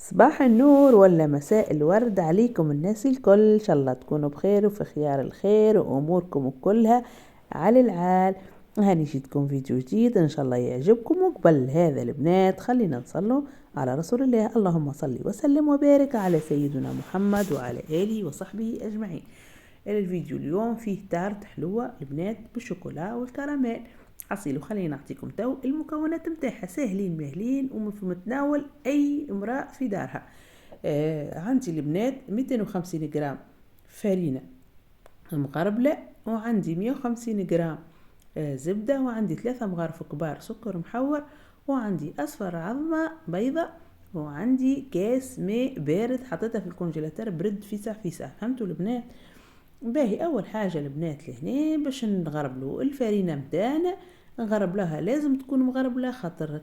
صباح النور ولا مساء الورد عليكم الناس الكل، ان شاء الله تكونوا بخير وفي خيار الخير واموركم كلها على العال. هاني جيتكم فيديو جديد ان شاء الله يعجبكم. وقبل هذا البنات خلينا نصلوا على رسول الله، اللهم صل وسلم وبارك على سيدنا محمد وعلى اله وصحبه اجمعين. الفيديو اليوم فيه تارت حلوة البنات بالشوكولا والكراميل. حصيلوا خلينا نعطيكم تو المكونات متاعها، ساهلين مهلين وفي متناول اي امرأة في دارها. عندي البنات 250 جرام فرينة مقربلة، وعندي 150 جرام زبدة، وعندي 3 مغارف كبار سكر محور، وعندي اصفر عظمة بيضة، وعندي كاس ماء بارد حطيتها في الكونجيلاتور برد في ساعة. فهمتوا البنات؟ باهي، اول حاجه البنات لهنا باش نغربلو الفرينه متاعنا، نغربلها لازم تكون مغربله خاطر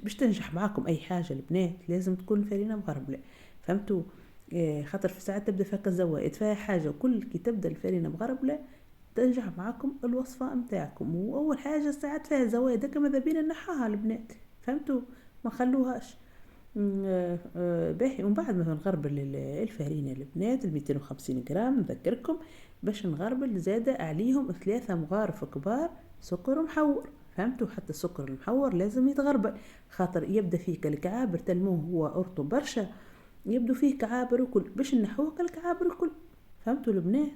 باش تنجح معاكم اي حاجه البنات لازم تكون الفرينه مغربله. فهمتوا؟ خاطر في ساعات تبدا فيها الزوائد فيها حاجه، كل كي تبدا الفرينه مغربله تنجح معاكم الوصفه متاعكم. واول حاجه ساعات فيها زوائد هكا ماذا بينا نحاها البنات. فهمتوا؟ ما خلوهاش. باهي، ومن بعد ما نغربل الفرينة البنات 250 جرام نذكركم باش نغربل زادة عليهم 3 مغارف كبار سكر محور. فهمتوا؟ حتى السكر المحور لازم يتغربل خاطر يبدا فيه كالكعابر تلموه هو أرطب برشا، يبدو فيه كعابر وكل باش نحوه كالكعابر الكل. فهمتوا البنات؟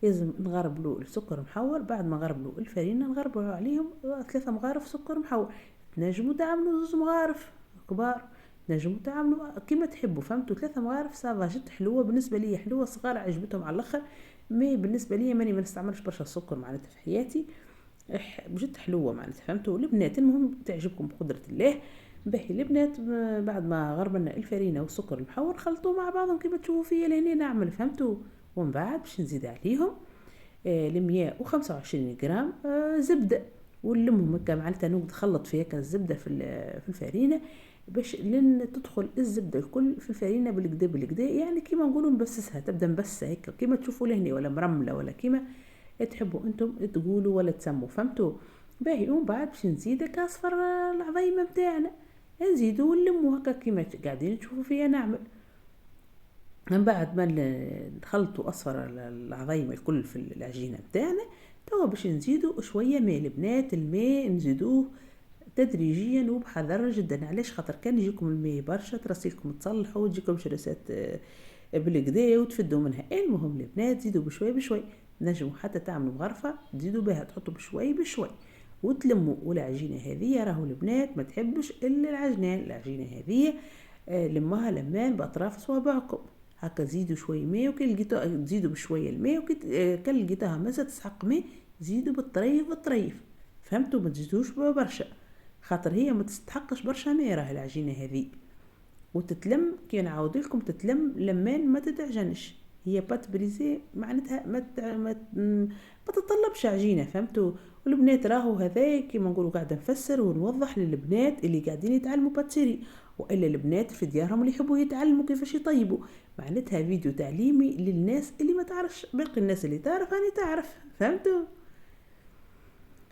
لازم نغربلو السكر محور، بعد ما نغربلو الفرينة نغربلو عليهم 3 مغارف سكر محور. تنجموا تعملوا 2 مغارف كبار، نجموا تعملوا كيما تحبوا. فهمتوا؟ 3 مغارف صافا جد حلوه بالنسبه لي، حلوه صغار عجبتهم على الاخر. مي بالنسبه لي ماني ما نستعملش برشا سكر معناتها في حياتي، جد حلوه معناتها. فهمتوا البنات؟ المهم تعجبكم بقدره الله. باهي البنات، بعد ما غربنا الفرينه والسكر المحور خلطوه مع بعضهم كيما تشوفوا فيا لهنا نعمل. فهمتوا؟ ومن بعد باش نزيد عليهم 125 جرام زبده، ونلمهم هكا معناتها نقعد نخلط في هكا الزبده في الفرينه باش لين تدخل الزبده الكل في الفرينه بالكدا بالكدا، يعني كيما نقولوا نبسسها، تبدا مبسه هكا كيما تشوفوا لهني ولا مرمله ولا كيما تحبوا انتم تقولوا ولا تسموا. فهمتوا؟ باهي، ومن بعد باش نزيد هكا اصفر العظيمه متاعنا، نزيدو ونلمو هكا كيما قاعدين تشوفوا فيا نعمل. من بعد ما نخلطوا اصفر العظيمه الكل في العجينه متاعنا، توا باش نزيدوا شويه ماء البنات. الماء نزيدوه تدريجيا وبحذر جدا. علاش؟ خاطر كان يجيكم الماء برشا ترسيلكم تصلحوا وتجيكم شرسات بالكدا وتفدوا منها. المهم البنات زيدوا بشوي بشوي، نجموا حتى تعملوا مغرفه تزيدوا بها تحطوا بشوي بشوي وتلموا. والعجينه هذه راهو البنات ما تحبش الا العجنان، العجينه هذه لماها لمان باطراف صوابعكم هكا. زيدوا شوي ماء وكي لقيتوها تزيدوا بشويه الماء، وكي كان لقيتوها مسا تسحق ماء زيدوا بالطريف بالطريف. فهمتوا؟ ما تزيدوش برشا خاطر هي ما تستحقش برشا ماء راهي العجينه هذه. وتتلم كي نعاود لكم تتلم لمان ما تتعجنش، هي بات بريزي معناتها ما تطلبش عجينه. فهمتوا؟ والبنات راهو هذا كيما نقولوا قاعده نفسر ونوضح للبنات اللي قاعدين يتعلموا باتسيري، والا البنات في ديارهم اللي يحبوا يتعلموا كيفاش يطيبوا. معناتها فيديو تعليمي للناس اللي ما تعرفش، باقي الناس اللي تعرف هاني تعرف. فهمتوا؟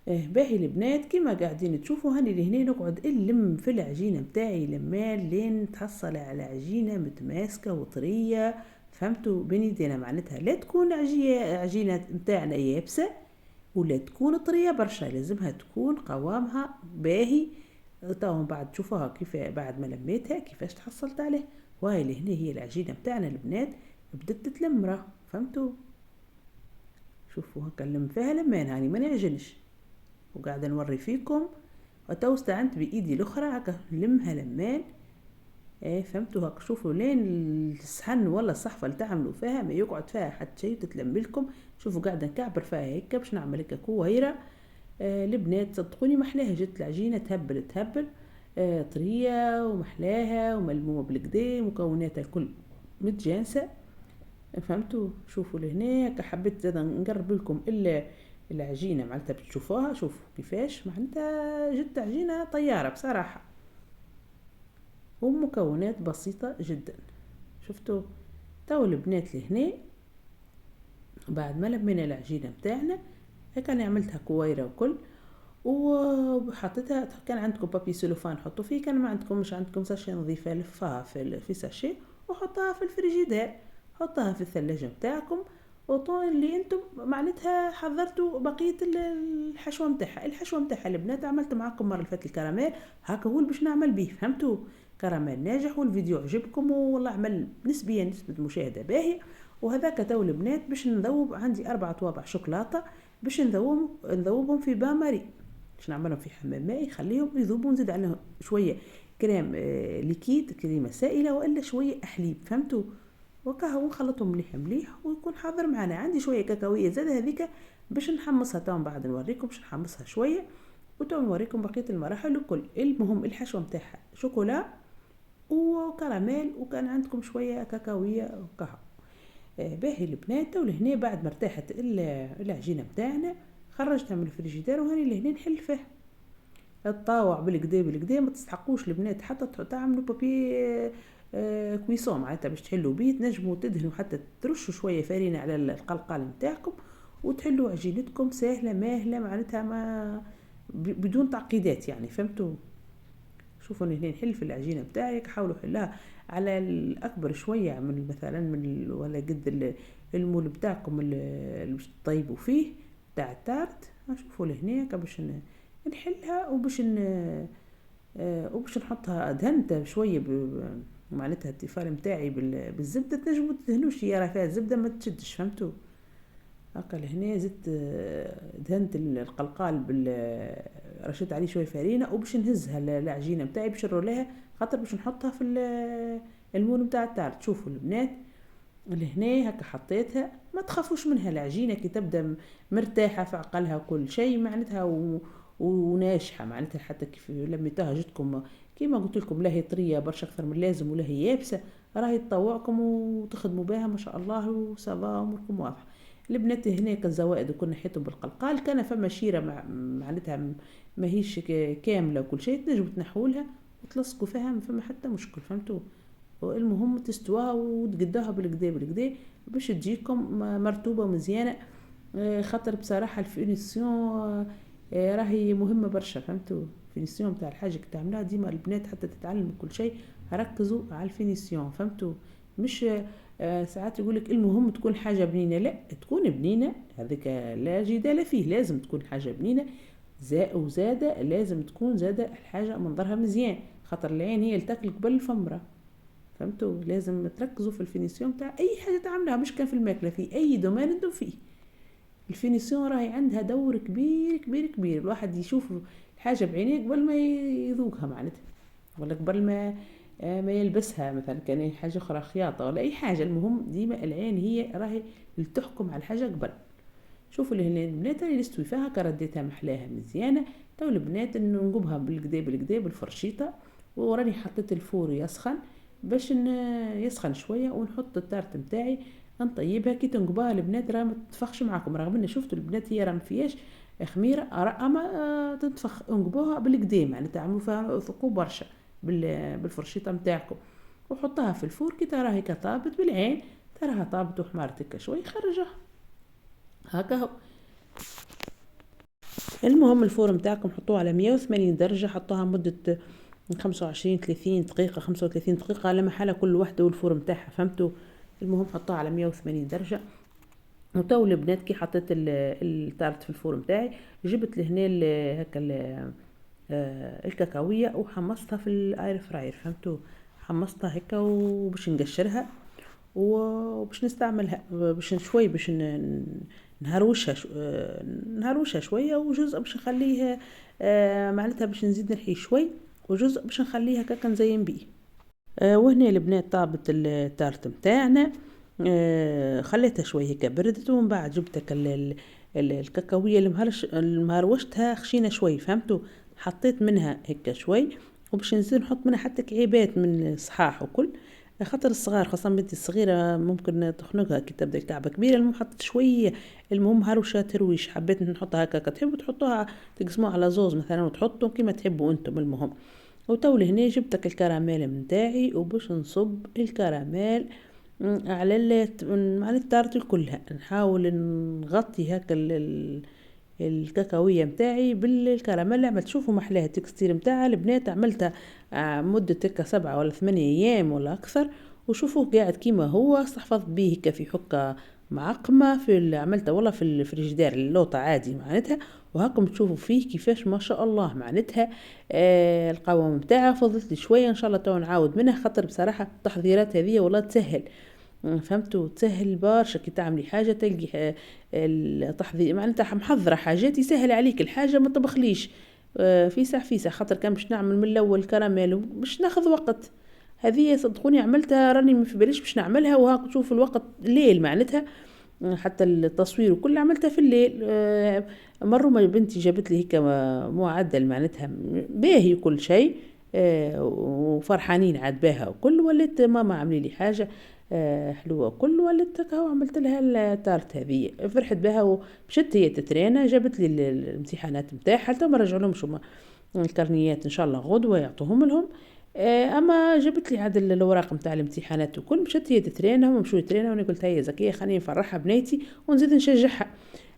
باهي البنات كيما قاعدين تشوفوا هاني لهنا نقعد نلم في العجينه متاعي لمان لين تحصل على عجينه متماسكه وطريه. فهمتوا؟ بين يدينا معناتها لا تكون عجينه متاعنا يابسه ولا تكون طريه برشا، لازمها تكون قوامها باهي. تو بعد تشوفوها كيف بعد ما لميتها كيفاش تحصلت عليه. وهاي لهنا هي العجينه متاعنا البنات بدت تتلم راه. فهمتوا؟ شوفوا هكا نلم فيها لمان هاني ما نعجنش وقاعدة نوري فيكم، وتو استعنت بايدي الاخرى هكا نلمها لمان. فهمتوا؟ هكا شوفوا لين الصحن ولا الصحفه اللي تعملوا فيها ما يقعد فيها حتى شيء تتلم لكم. شوفوا قاعده نكعبر فيها هكا باش نعمل هكا كويره. البنات صدقوني محلاها جت العجينه تهبل تهبل طريه ومحلاها وملمومه بالكدا، مكوناتها الكل متجانسه. فهمتوا؟ شوفوا لهنا هكا حبيت زاد نقرب لكم الا العجينه معناتها بتشوفوها. شوفوا كيفاش معناتها جت عجينه طياره بصراحه، ومكونات بسيطه جدا. شفتوا؟ تو البنات لهنا بعد ما لمينا العجينه متاعنا هكا انا عملتها كويره وكل، وحطيتها. كان عندكم بابي سلوفان حطوا فيه، كان ما عندكم مش عندكم ساشي نظيفة لفها في ساشي وحطها في الفريجيدير، حطها في الثلاجة متاعكم. وطول اللي انتم معناتها حضرتوا بقية الحشوة متاعها. الحشوة متاعها البنات عملت معاكم مرة اللي فاتت الكراميل، هكا هو اللي باش نعمل به، فهمتوا؟ كراميل ناجح والفيديو عجبكم والله عمل نسبيا نسبة مشاهدة باهية. وهذاك تو البنات باش نذوب، عندي 4 طوابع شوكولاتة باش نذوبهم في باماري، باش نعملهم في حمام مائي خليهم يذوبوا، نزيد عليهم شويه كريم ليكيد، كريمه سائله، والا شويه حليب، فهمتوا؟ وكهو نخلطهم مليح مليح ويكون حاضر معنا. عندي شويه كاكاويه زاد هذيك باش نحمصها، تو بعد نوريكم باش نحمصها شويه، وتو نوريكم بقيه المراحل الكل. المهم الحشوه متاعها شوكولا وكراميل، وكان عندكم شويه كاكاويه وكهو. باهي البنات، ولهنا بعد ما ارتاحت العجينه بتاعنا خرجتها من الفريجيدير، وهاني لهنا نحل فيها الطاوع بالكدا بالكدا. ما تستحقوش البنات حتى تعملوا بابي كويسون معناتها باش تحلوا بيه، تنجموا تدهنوا حتى ترشوا شويه فرينه على القلقال نتاعكم وتحلوا عجينتكم سهله ماهله معناتها ما بدون تعقيدات يعني، فهمتوا؟ شوفوا هنا نحل في العجينه بتاعي، حاولوا حلها على الاكبر شويه من مثلا ولا قد المول بتاعكم اللي باش تطيبوا فيه بتاع التارت. شوفوا لهناك باش نحلها وباش نحطها دهنتها شويه معناتها التفال متاعي بالزبده، تنجموا تدهنوش هي راه فيها زبده ما تشدش، فهمتوا؟ هكا لهنا زدت دهنت القلقال رشيت عليه شويه فرينه، وباش نهزها العجينه بتاعي باش نرولها، خاطر باش نحطها في المول بتاع التارت. شوفوا البنات لهنا هكا حطيتها، ما تخافوش منها العجينه كي تبدا مرتاحه في عقلها وكل شيء معناتها وناشحه معناتها، حتى كيف لميتها جتكم كيما قلت لكم لا هي طريه برشا اكثر من اللازم ولا هي يابسه، راهي تطوعكم وتخدموا بها ما شاء الله وسافا اموركم واضحه. البنات هناك الزوائد وكنا نحيطهم بالقلقال، كان فما شيره معناتها ماهيش كامله وكل شيء تنجموا تنحولها وتلصقوا فيها، ما فما حتى مشكل، فهمتوا؟ المهم تستوها وتقداها بالكدا بالكدا باش تجيكم مرتوبه مزيانه. خاطر بصراحه الفينيسيون راهي مهمه برشا، فهمتوا؟ الفينيسيون بتاع الحاجه اللي تعملها ديما البنات حتى تتعلم كل شيء ركزوا على الفينيسيون، فهمتوا؟ مش ساعات يقولك المهم تكون حاجه بنينه، لا تكون بنينه هذيك لا جدال فيه، لازم تكون حاجه بنينه وزاده لازم تكون زاده الحاجه منظرها مزيان، خاطر العين هي اللي تاكل قبل الفمره، فهمتوا؟ لازم تركزوا في الفينيسيون تاع اي حاجه تعملها، مش كان في الماكله، في اي دومين انتم فيه الفينيسيون راهي عندها دور كبير كبير كبير. الواحد يشوف الحاجه بعينيه قبل ما يذوقها معناتها، ولا قبل ما يلبسها مثلا، كان حاجه اخرى خياطه ولا اي حاجه، المهم ديما العين هي راهي اللي تحكم على الحاجه قبل. شوفوا اللي هنا البنات اللي نستوي فيها كرديتها محلاها مزيانه. تو البنات نقوبها بالكدا بالكدا بالفرشيطه، وراني حطيت الفور يسخن باش يسخن شويه، ونحط التارت متاعي نطيبها. كي تنقبها البنات راه ما تنفخش معاكم، رغم ان شفتوا البنات هي راه ما فيهاش خميره، اما تنفخ. انقبوها بالكدا معناتها تعملوا فيها ثقوب برشا بالفرشيطه متاعكم، وحطها في الفور. كي تراها هيك طابت بالعين، تراها طابت وحمارت هكا شوي، خرجها هكا هو. المهم الفور متاعكم حطوه على 180 درجة، حطوها مدة 25 30 دقيقة 35 دقيقة على محلها كل واحدة والفور متاعها، فهمتوا؟ المهم حطوها على 180 درجة. وتو البنات كي حطيت التارت في الفور متاعي، جبت لهنا هكا الكاكاوية وحمصتها في الاير فراير، فهمتوا؟ حمصتها هكا وباش نقشرها وباش نستعملها باش شوي باش نهروشها شويه، وجزء باش نخليه معناتها باش نزيد نحيه شوي، وجزء باش نخليها كاكا نزين بيه. وهنا البنات طابت التارت متاعنا، خليتها شويه هكا بردت، ومن بعد جبت الكاكاويه المهروشتها خشينه شوي، فهمتوا؟ حطيت منها هكا شوي، وباش نزيد نحط منها حتى كعيبات من صحاح وكل، خاطر الصغار خاصة بنتي الصغيرة ممكن تخنقها كي تبدا الكعبة كبيرة. المهم حطيت شوية، المهم هروشة ترويش، حبيت نحطها هكا تحبوا تحطوها تقسموها على زوز مثلا وتحطوا كيما تحبوا انتم. المهم وتو لهنا جبتك الكراميل متاعي، وباش نصب الكراميل على التارت كلها، نحاول نغطي هكا الكاكاوية متاعي بالكراميل. عملت شوفوا محلاها التكستير متاعها البنات، عملتها مدة هكا 7 ولا 8 ايام ولا اكثر، وشوفوا قاعد كيما هو. استحفظت به هكا في حكة معقمة عملتها والله في الفريجدار اللوطة عادي معناتها، وهاكم تشوفوا فيه كيفاش ما شاء الله معناتها القوام متاعها. فضلت لي شوية ان شاء الله تو نعاود منها، خاطر بصراحة التحضيرات هذه والله تسهل، فهمتوا؟ تسهل برشا كي تعملي حاجة تلقي التحضير معناتها محضرة حاجات يسهل عليك الحاجة، ما تبخليش فيسع فيسع. خاطر كان باش نعمل من الاول كراميل باش ناخذ وقت، هذه صدقوني عملتها راني ما في باليش باش نعملها، وهاك تشوف الوقت الليل معناتها، حتى التصوير وكل عملتها في الليل. مرة ما بنتي جابت لي هيك معدل معناتها باهي كل شيء، وفرحانين عاد باها وكل. وليت ماما عملي لي حاجة حلوة كل، وليت هكا عملت لها التارت هذه، فرحت بها. ومشت هي تترينا، جابت لي الامتحانات نتاعها، حتى ما رجعولهمش هما الكرنيات ان شاء الله غدوة يعطوهم لهم. اما جابت لي عاد الاوراق نتاع الامتحانات وكل. مشت هي تترينا هما مشوا يترينا، وانا قلت هيا زكية خليني نفرحها بنيتي ونزيد نشجعها.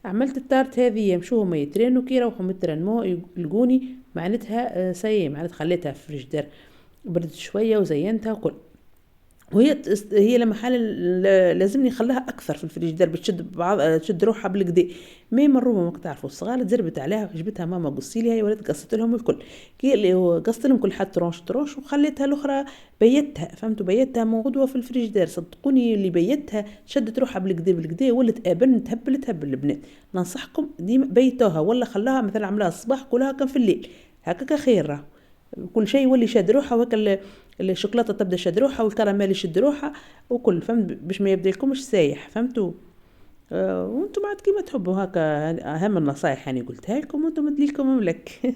عملت التارت هذه، مشوا هما يترينوا، كي يروحوا مترنمو يلقوني معناتها سي معناتها خليتها في الفريجدار بردت شوية وزينتها وكل. هي لما حال لازمني نخليها اكثر في الفريجدار بتشد بعض، تشد روحها بالكدا. مي مروه ما تعرفوا الصغار تزربت عليها وعجبتها ماما قصي لي هي، ولات قصت لهم الكل. كي اللي قصت لهم كل حد ترونش وخليتها الاخرى بيتها، فهمتوا؟ بيتها من غدوه في الفريجدار. صدقوني اللي بيتها شدت روحها بالكدا ولات ابن تهبل البنات. ننصحكم ديما بيتوها، ولا خلاها مثلا عملها الصباح كلها كان في الليل، هكاك خير. كل شيء يولي شاد روحها، وهكا الشوكولاته تبدا شاد روحها والكراميل يشد روحها وكل، فهمت؟ باش ما يبدا لكمش سايح، فهمتوا؟ وانتم بعد كيما تحبوا هكا. اهم النصائح يعني قلتها لكم وانتم مدليلكم مملك.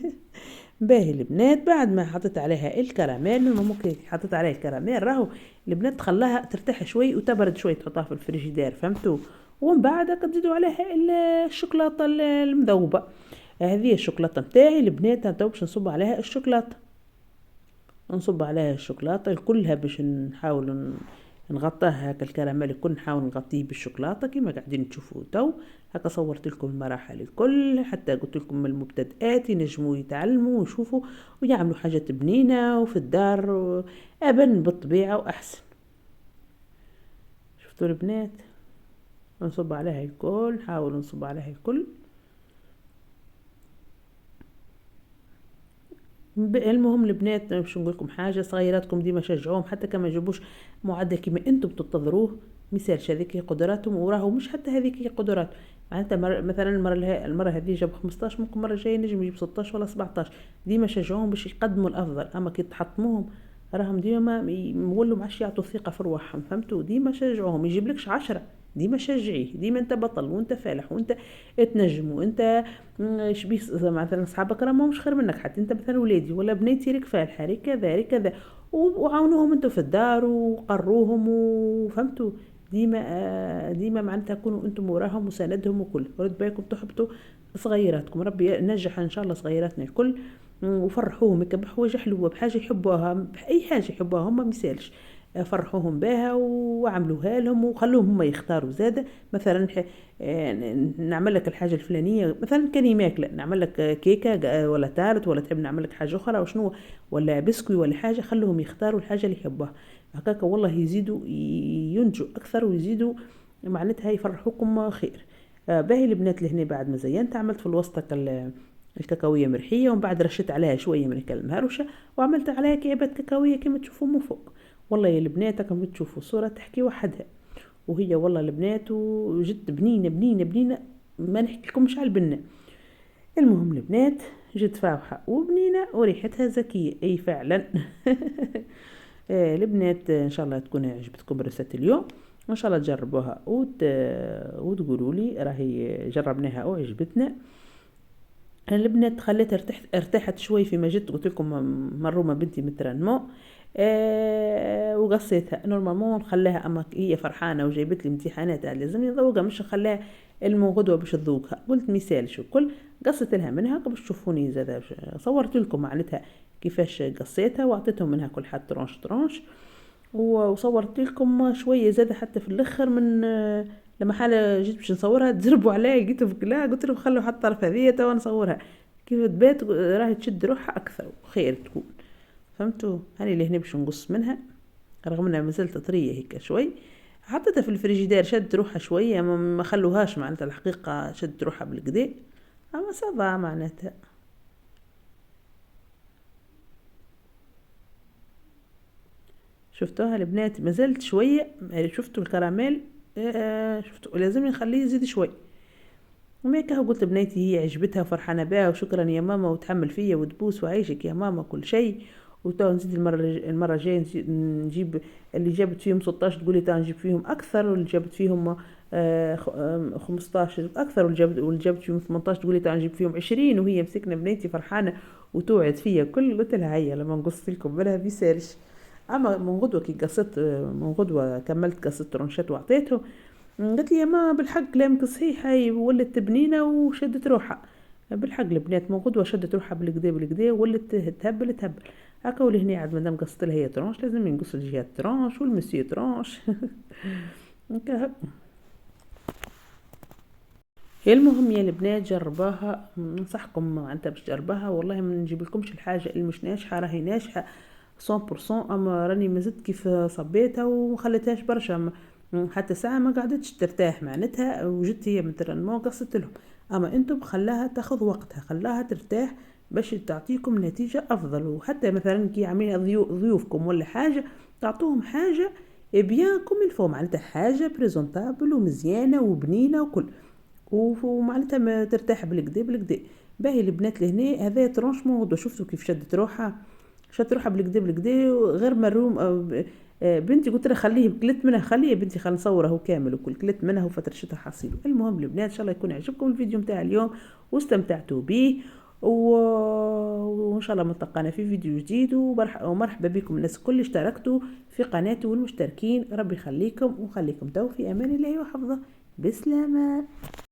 باهي البنات، بعد ما حطيت عليها الكراميل، ممكن حطيت عليها الكراميل راهو البنات تخليها ترتاح شوي وتبرد شوي، تحطها في الفريجيدار، فهمتوا؟ ومن بعد تزيدوا عليها الشوكولاته المذوبه. هذه الشوكولاته نتاعي البنات، تو باش نصب عليها الشوكولاته، نصب عليها الشوكولاته كلها باش نحاول نغطيها هكا. الكراميل الكل نحاول نغطيه بالشوكولاته كما قاعدين تشوفوا تو. هكا صورت لكم المراحل الكل، حتى قلت لكم المبتدئات ينجموا يتعلموا ويشوفوا ويعملوا حاجات بنينه وفي الدار ابن بالطبيعه واحسن. شفتوا البنات؟ نصب عليها الكل، نحاول نصب عليها الكل. المهم البنات باش نقول لكم حاجه، صغيراتكم ديما شجعوهم، حتى كما يجيبوش معدل كما انتم تنتظروه. مثال هذيك قدراتهم، وراهو مش حتى هذيك قدرات معناتها. مثلا المره هذه جاب 15، ممكن مره جايه نجم يجيب 16 ولا 17. ديما شجعوهم باش يقدموا الافضل. اما كي تحطموهم راهم ديما مولوا معاش يعطوا ثقه في رواحهم، فهمتوا؟ ديما شجعوهم، يجيبلكش 10 ديما شجعيه، ديما انت بطل وانت فالح وانت تنجم وانت شبيه. مثلا اصحابك راهم مش خير منك، حتى انت مثلا ولادي ولا بنيتي لك فالحه ريك كذا ريك كذا، وعاونوهم انتم في الدار وقروهم وفهمتوا. ديما معناتها كونوا انتم وراهم وساندهم وكل. ورد بالكم تحبطوا صغيراتكم، ربي نجح ان شاء الله صغيراتنا الكل، وفرحوهم بحوايج حلوه، بحاجه يحبوها، باي حاجه يحبوها هم مثالش. فرحوهم بها وعملوها لهم وخلوهم هم يختاروا زاده. مثلا نعمل لك الحاجه الفلانيه، مثلا كان ماكله نعمل لك كيكه ولا تارت، ولا تحب نعمل لك حاجه اخرى وشنو، ولا بسكوي ولا حاجه، خلوهم يختاروا الحاجه اللي يحبوها. هكاك والله يزيدوا ينجوا اكثر ويزيدوا معناتها يفرحوكم خير. باهي البنات اللي هنا بعد ما زينت، عملت في الوسط الكاكاويه مرحيه، ومن بعد رشيت عليها شويه من المهروشه، وعملت عليها كعبات كاكاويه كما تشوفوا من فوق. والله يا البنات كما تشوفوا صوره تحكي وحدها، وهي والله البنات وجد بنينه بنينه بنينه، ما نحكي لكمش على البنه. المهم البنات جد فاوحه وبنينه وريحتها زكيه، اي فعلا. البنات ان شاء الله تكون عجبتكم رسالة اليوم، وان شاء الله تجربوها وتقولوا لي راهي جربناها وعجبتنا. البنات خليتها ارتاحت شوي فيما جيت قلت لكم مرومه بنتي مترنمو. وقصيتها نورمالمون نخليها، اما هي فرحانه وجايبت لي امتحانات لازم نذوقها، مش نخليها غدوه باش تذوقها. قلت مثال شو كل قصت لها منها باش تشوفوني زاد. صورت لكم معناتها كيفاش قصيتها، واعطيتهم منها كل حد ترونش وصورت لكم شويه زاد حتى في الاخر من لما حالة جيت باش نصورها تزربوا عليا، لقيتهم لا، قلت لهم خلوا حتى الطرف هذيا توا نصورها. كيف تبات راهي تشد روحها اكثر وخير تكون. فهمتوا؟ هاني اللي هنا باش نقص منها، رغم انها مازالت طريه هيك شوي. حطيتها في الفريجيدير، شدت روحها شويه، ما خلوهاش معناتها الحقيقه، شدت روحها بالكدا، اما صافا معناتها. شفتوها البنات مازالت شويه، شفتوا الكراميل، شفتوا لازم نخليه يزيد شوي. وما كه قلت لبنيتي، هي عجبتها فرحانه بها، وشكرا يا ماما، وتحمل فيا وتبوس وعيشك يا ماما كل شيء. وتو نزيد المره الجايه نجيب اللي جابت فيهم 16 تقولي تا نجيب فيهم اكثر، واللي جابت فيهم 15 اكثر، واللي جابت فيهم 18 تقولي تا نجيب فيهم 20. وهي مسكنا بنيتي فرحانه وتوعد فيا كل. قلت لها هيا لما نقص لكم منها بيسالش. اما من غدوه كي قصت، من غدوه كملت قصت ترونشات وعطيته. قالت لي يا ما بالحق كلامك صحيح، هاي ولت بنينه وشدت روحها. بالحق البنات من غدوه شدت روحها بالكدا بالكدا، ولت تهبل تهبل. هكا ولي هنا عاد مادام قصت لها هي ترونش، لازم ينقص الجهات ترونش والمسيو ترونش. هكا. المهم يا البنات جرباها، ننصحكم انت باش تجرباها. والله ما نجيب لكمش الحاجه اللي مش ناجحه، راهي ناجحه 100%. اما راني ما زدت كيف صبيتها وخليتهاش برشا، حتى ساعه ما قعدتش ترتاح معناتها، وجدت هي مثلا ما قصت لهم. اما انتم خلاها تاخذ وقتها، خلاها ترتاح باش تعطيكم نتيجه افضل. وحتى مثلا كي عاملين ضيوفكم ولا حاجه، تعطوهم حاجه بيان كوم الفو، معناتها حاجه بريزونتابل ومزيانه وبنينه وكل. ومعناتها ما ترتاح بالكدا بالكدا. باهي البنات لهنا هذا ترونشمون غدوه شفتوا كيف شدت روحها، شدت روحها بالكدا بالكدا غير مروم. بنتي قلت لها خليه، كلت منها، خليه يا بنتي خلينا نصوره كامل وكل، كلت منها وفترشتها حصيله. المهم البنات ان شاء الله يكون عجبكم الفيديو نتاع اليوم واستمتعتوا به، وان شاء الله ملتقانا في فيديو جديد. ومرحبا بكم الناس كل اشتركتوا في قناتي والمشتركين. ربي يخليكم وخليكم تو في امان الله وحفظه. بسلامه.